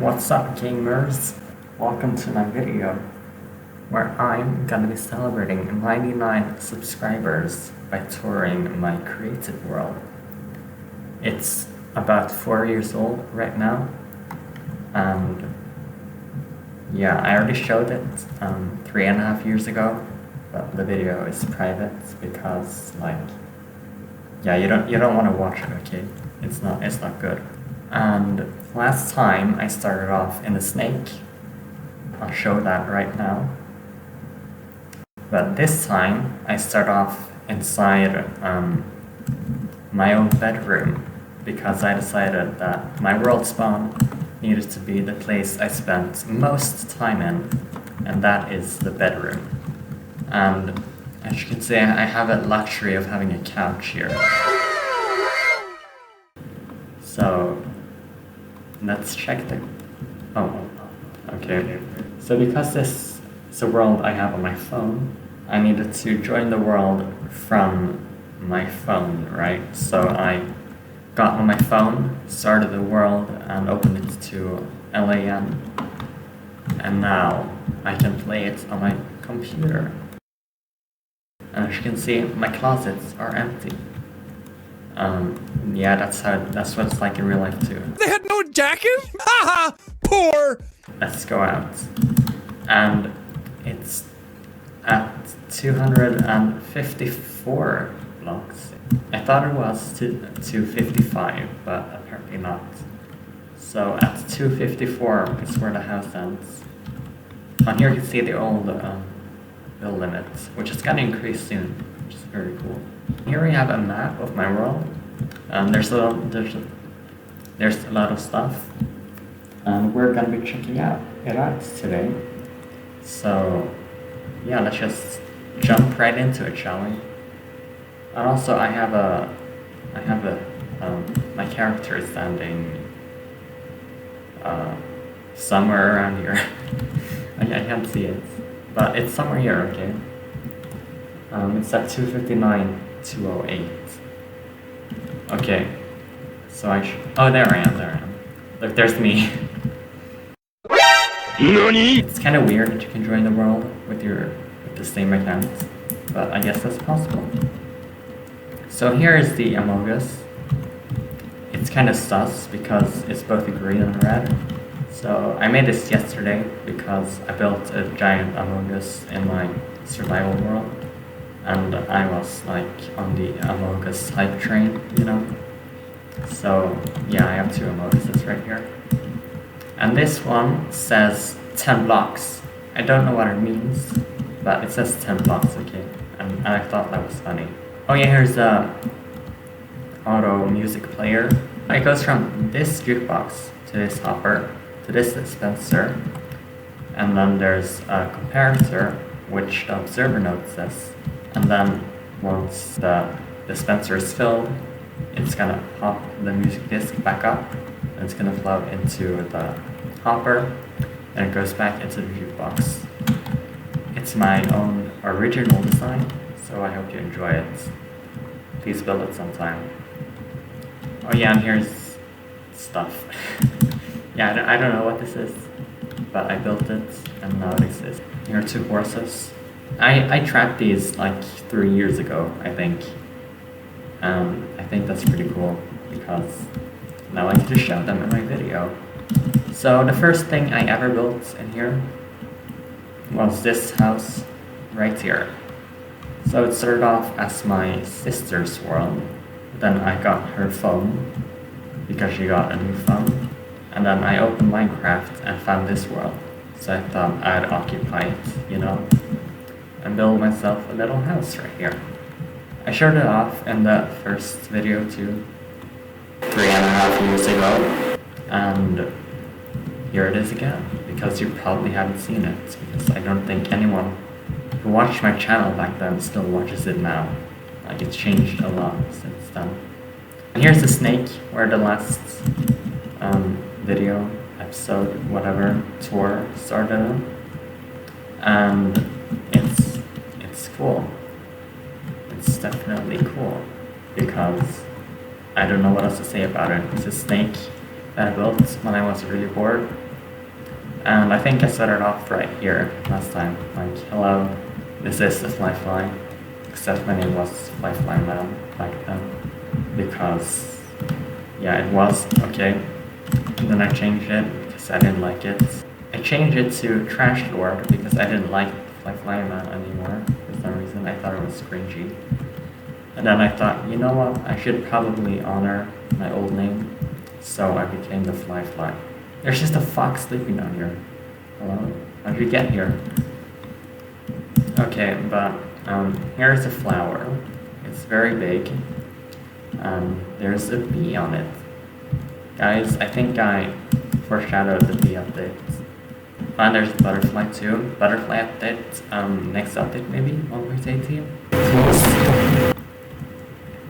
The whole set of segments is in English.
What's up, gamers? Welcome to my video where I'm gonna be celebrating 99 subscribers by touring my creative world. It's about 4 years old right now, and yeah, I already showed it 3.5 years ago, but the video is private because, you don't want to watch it, okay? It's not good. And last time I started off in a snake. I'll show that right now. But this time I start off inside my own bedroom because I decided that my world spawn needed to be the place I spent most time in, and that is the bedroom. And as you can see, I have a luxury of having a couch here. So let's check the... Oh, okay. So because this is a world I have on my phone, I needed to join the world from my phone, right? So I got on my phone, started the world, and opened it to LAN. And now I can play it on my computer. And as you can see, my closets are empty. Yeah, that's what it's like in real life too. They had no jacket? Haha! Poor! Let's go out. And it's at 254 blocks. I thought it was 255, but apparently not. So at 254 is where the house ends. On here you can see the old bill limit, which is gonna increase soon, which is very cool. Here we have a map of my world. There's a lot of stuff, and we're gonna be checking it out today. So yeah, let's just jump right into it, shall we? And also, my character is standing somewhere around here. I can't see it, but it's somewhere here, okay? It's at 259.208. Okay, so oh, there I am. Look, there's me. NANI? It's kind of weird that you can join the world with the same account, but I guess that's possible. So here is the Among Us. It's kind of sus because it's both green and red. So I made this yesterday because I built a giant Among Us in my survival world. And I was like on the Among Us hype train, you know? So yeah, I have 2 Among Uses right here. And this one says 10 blocks. I don't know what it means, but it says 10 blocks, okay? And I thought that was funny. Oh yeah, here's the auto music player. It goes from this jukebox to this hopper to this dispenser. And then there's a comparator, which the observer notices. And then once the dispenser is filled, it's gonna pop the music disc back up, and it's gonna flow into the hopper, and it goes back into the jukebox. It's my own original design, so I hope you enjoy it. Please build it sometime. Oh yeah, and here's stuff. Yeah, I don't know what this is, but I built it, and now it exists. Here are 2 horses. I tracked these like 3 years ago, I think. I think that's pretty cool because now I get to show them in my video. So the first thing I ever built in here was this house right here. So it started off as my sister's world. Then I got her phone because she got a new phone. And then I opened Minecraft and found this world. So I thought I'd occupy it, you know? And build myself a little house right here. I showed it off in the first video too, 3.5 years ago, and here it is again, because you probably haven't seen it, because I don't think anyone who watched my channel back then still watches it now. Like, it's changed a lot since then. And here's the snake, where the last video, episode, whatever, tour started, and it's cool. It's definitely cool because I don't know what else to say about it. It's a snake that I built when I was really bored, And I think I started off right here last time, like, hello, this is the Fly, except my name was Fly Man back then, because, yeah, it was, okay. And then I changed it because I didn't like it. I changed it to Trash Lord because I didn't like Fly Man anymore for some reason. I thought it was cringy. And then I thought, you know what, I should probably honor my old name, so I became the Fly. There's just a fox sleeping down here. Hello? How'd you get here? Okay, but here's a flower. It's very big. There's a bee on it. Guys, I think I foreshadowed the bee update. And there's a butterfly too. Butterfly update, next update maybe, 1.18.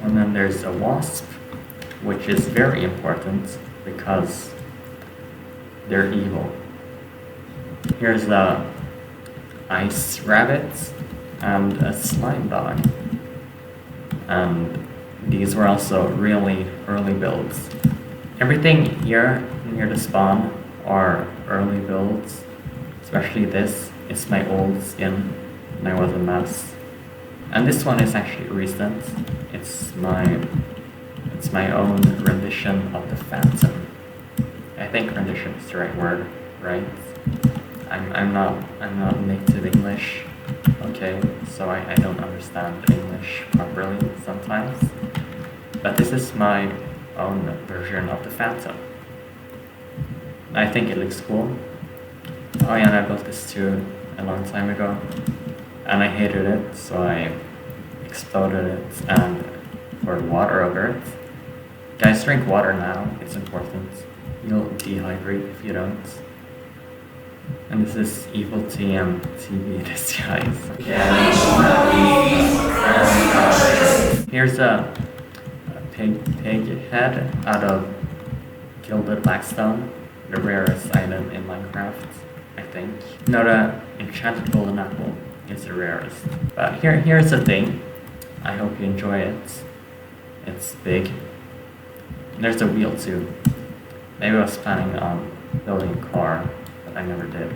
And then there's a wasp, which is very important because they're evil. Here's the ice rabbit and a slime dog. And these were also really early builds. Everything here near the spawn are early builds, especially this. It's my old skin when I was a mouse. And this one is actually recent. It's my own rendition of the Phantom. I think rendition is the right word, right? I'm not native English, okay, so I don't understand English properly sometimes. But this is my own version of the Phantom. I think it looks cool. Oh yeah, and I built this too a long time ago, and I hated it, so I exploded it and poured water over it. Guys, drink water now, it's important. You'll dehydrate if you don't. And this is Evil TM TV disguise. Here's a pig head out of Gilded Blackstone, the rarest item in Minecraft, I think. No, the Enchanted Golden Apple is the rarest. But here's the thing. I hope you enjoy it. It's big. And there's a wheel too. Maybe I was planning on building a car, but I never did.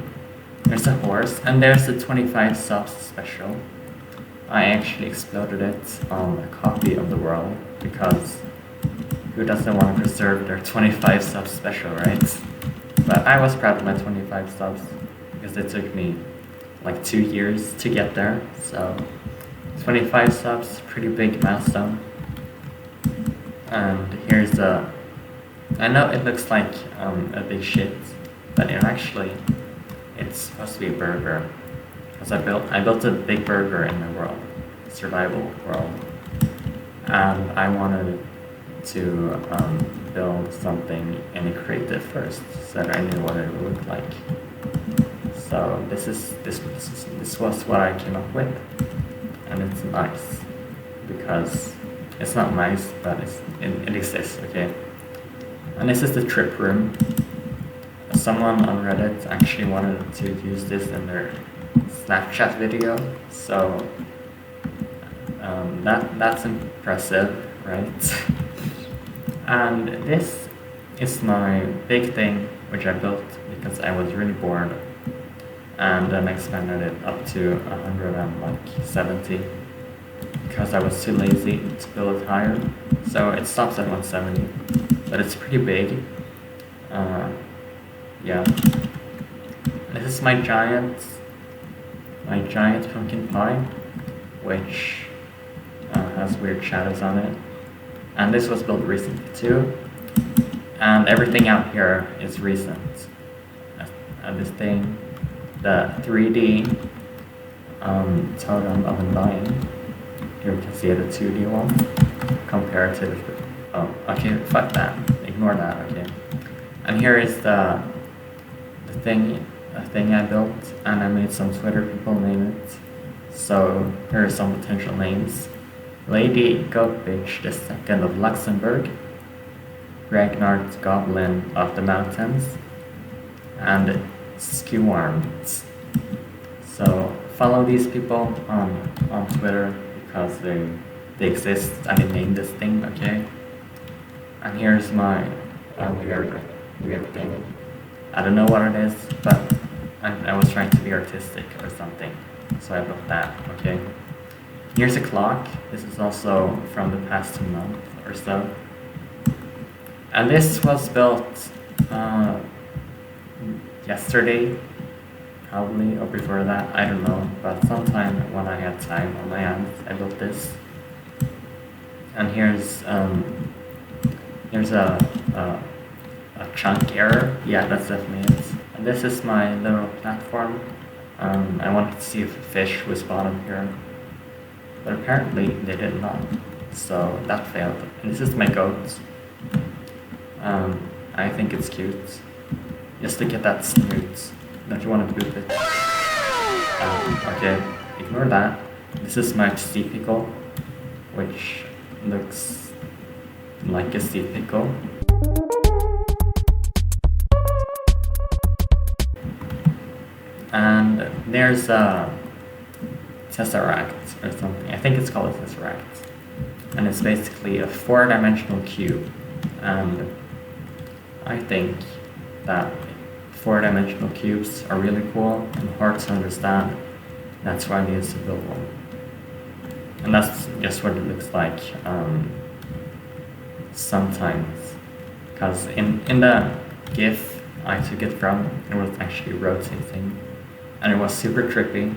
There's a horse, and there's the 25 subs special. I actually exploded it on a copy of the world, because who doesn't want to preserve their 25 subs special, right? But I was proud of my 25 subs, because it took me like 2 years to get there, so 25 subs, pretty big milestone. And here's the... I know it looks like a big shit, but it's supposed to be a burger. Because I built a big burger in the world, survival world, and I wanted to build something in a creative first, so that I knew what it would look like. So this was what I came up with, and it's nice because it's not nice, but it exists, okay. And this is the trip room. Someone on Reddit actually wanted to use this in their Snapchat video, so that's impressive, right? And this is my big thing, which I built because I was really bored, and then I expanded it up to 170 because I was too lazy to build it higher. So it stops at 170, but it's pretty big. Yeah. This is my giant pumpkin pie, which has weird shadows on it. And this was built recently too. And everything out here is recent. And this thing, the 3D totem of Undying. Here we can see the 2D one compared to the... Oh, okay, fuck that. Ignore that, okay. And here is the thing I built, and I made some Twitter people name it. So here are some potential names: Lady Goatbitch II of Luxembourg, Ragnar's Goblin of the Mountains, and Skewarms. So follow these people on Twitter because they exist. I named this thing, okay? And here's my weird thing. I don't know what it is, but I was trying to be artistic or something. So I built that, okay? Here's a clock. This is also from the past 2 months or so. And this was built yesterday, probably, or before that, I don't know. But sometime when I had time on my hands, I built this. And here's a chunk error. Yeah, that's definitely it. And this is my little platform. I wanted to see if a fish was bottom here, but apparently they did not, so that failed. And this is my goat. I think it's cute. Just look at that snoot. Don't you want to boop it? Okay, ignore that. This is my sea pickle, which looks like a sea pickle. And there's a tesseract or something. I think it's called a tesseract. And it's basically a 4-dimensional cube. And I think that 4-dimensional cubes are really cool and hard to understand. That's why I needed to build one. And that's just what it looks like sometimes. Because in the GIF I took it from, it was actually rotating. And it was super trippy,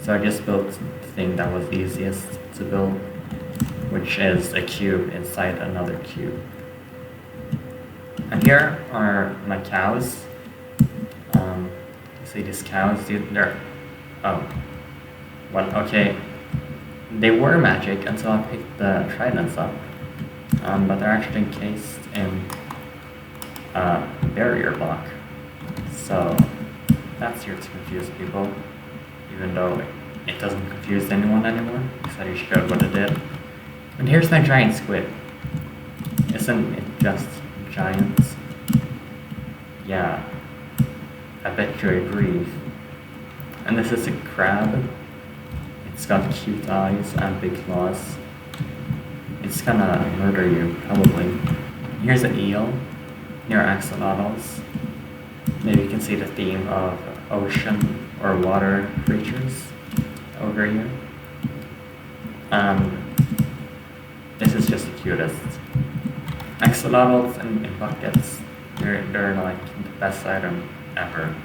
so I just built the thing that was easiest to build, which is a cube inside another cube. And here are my cows. See these cows, they're, oh, well, okay, they were magic until I picked the tridents up, but they're actually encased in a barrier block, so that's here to confuse people, even though it doesn't confuse anyone anymore, because I just showed what it did. And here's my giant squid. Isn't it just giant? Yeah, I bet you agree. And this is a crab. It's got cute eyes and big claws. It's gonna murder you, probably. Here's an eel near axolotls. Maybe you can see the theme of ocean or water creatures over here. This is just the cutest. Axolotls in buckets, they're like the best item ever.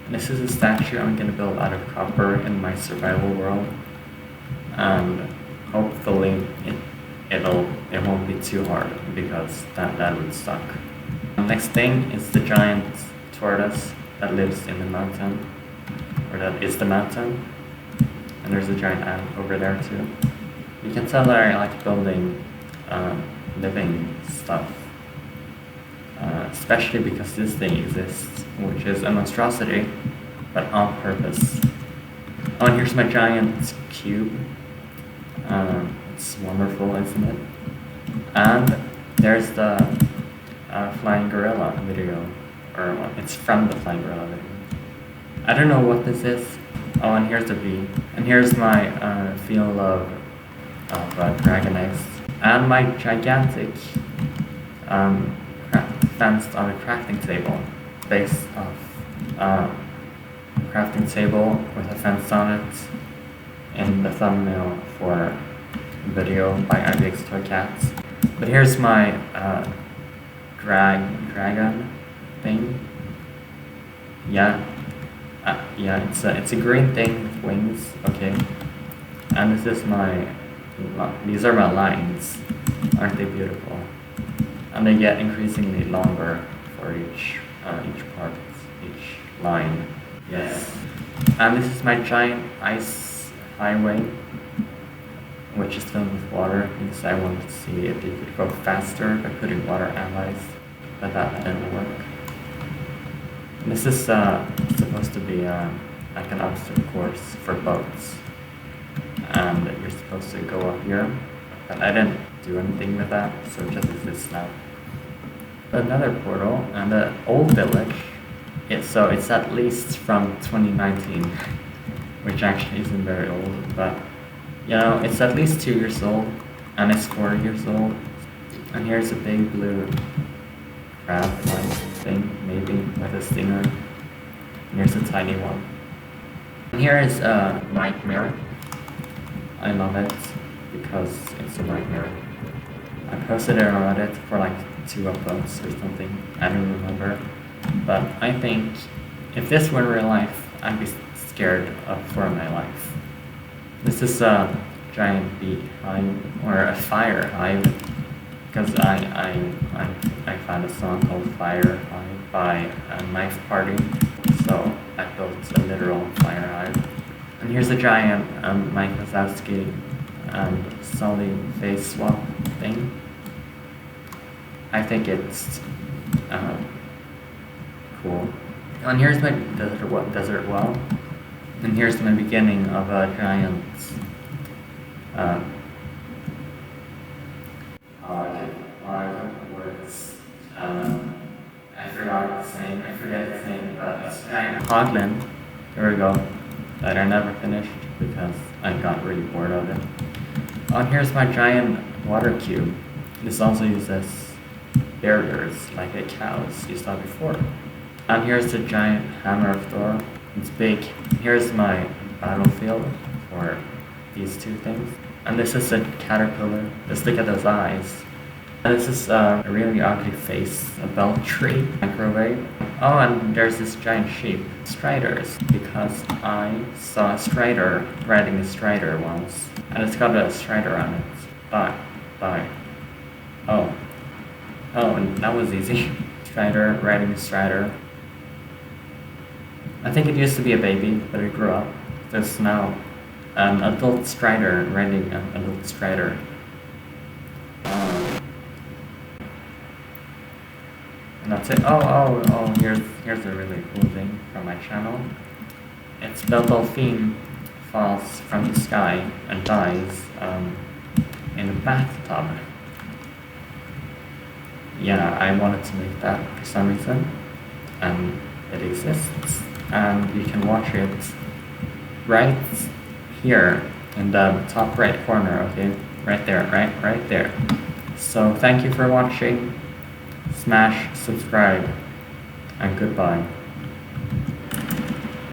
And this is a statue I'm gonna build out of copper in my survival world. And hopefully it won't be too hard, because that would suck. The next thing is the giant tortoise that lives in the mountain, or that is the mountain. And there's a giant ant over there too. You can tell that I like building living stuff, especially because this thing exists, which is a monstrosity, but on purpose. Oh, and here's my giant cube. It's wonderful, isn't it? And there's the flying gorilla video, or well, it's from the flying gorilla video. I don't know what this is. Oh, and here's the bee. And here's my field of dragon eggs. And my gigantic fenced on a crafting table, based off crafting table with a fence on it in the thumbnail for a video by IBX Toy Cats. But here's my dragon thing. Yeah, it's a green thing with wings. Okay, and this is these are my lines. Aren't they beautiful? And they get increasingly longer for each part, each line. Yes. And this is my giant ice highway, which is filled with water, because I wanted to see if you could go faster by putting water and ice, but that didn't work. And this is supposed to be like an obstacle course for boats, and you're supposed to go up here, but I didn't do anything with that, so it just exists now. Another portal and an old village. It's at least from 2019, which actually isn't very old, but you know, it's at least 2 years old, and it's 4 years old. And here's a big blue crab, like thing, maybe, with a stinger. And here's a tiny one. And here is a night mirror. I love it because it's a night mirror. I posted it on Reddit for like 2 uploads or something, I don't remember. But I think if this were real life, I'd be scared for my life. This is a giant beehive, or a fire hive, because I found a song called Fire Hive by a Knife Party, so I built a literal fire hive. And here's a giant Mike Wazowski Sully face swap thing. I think it's cool. And here's my desert well. And here's my beginning of a giant words. I forget its name, but it's giant Hoglin. Here we go. That I never finished because I got really bored of it. Oh, and here's my giant water cube. This also uses barriers like a cow's you saw before. And here's the giant hammer of Thor. It's big. Here's my battlefield for these 2 things. And this is a caterpillar. Just look at those eyes. And this is a really ugly face, a belt tree, microwave. Oh, and there's this giant sheep, striders, because I saw a strider riding a strider once. And it's got a strider on it. Bye. Oh, and that was easy. Strider riding a strider. I think it used to be a baby, but it grew up. There's now an adult strider riding an adult strider. And that's it. Oh, here's a really cool thing from my channel. It's the dolphin falls from the sky and dies in a bathtub. Yeah, I wanted to make that for some reason, and it exists, and you can watch it right here in the top right corner, okay? Right there, right there. So thank you for watching. Smash subscribe, and goodbye.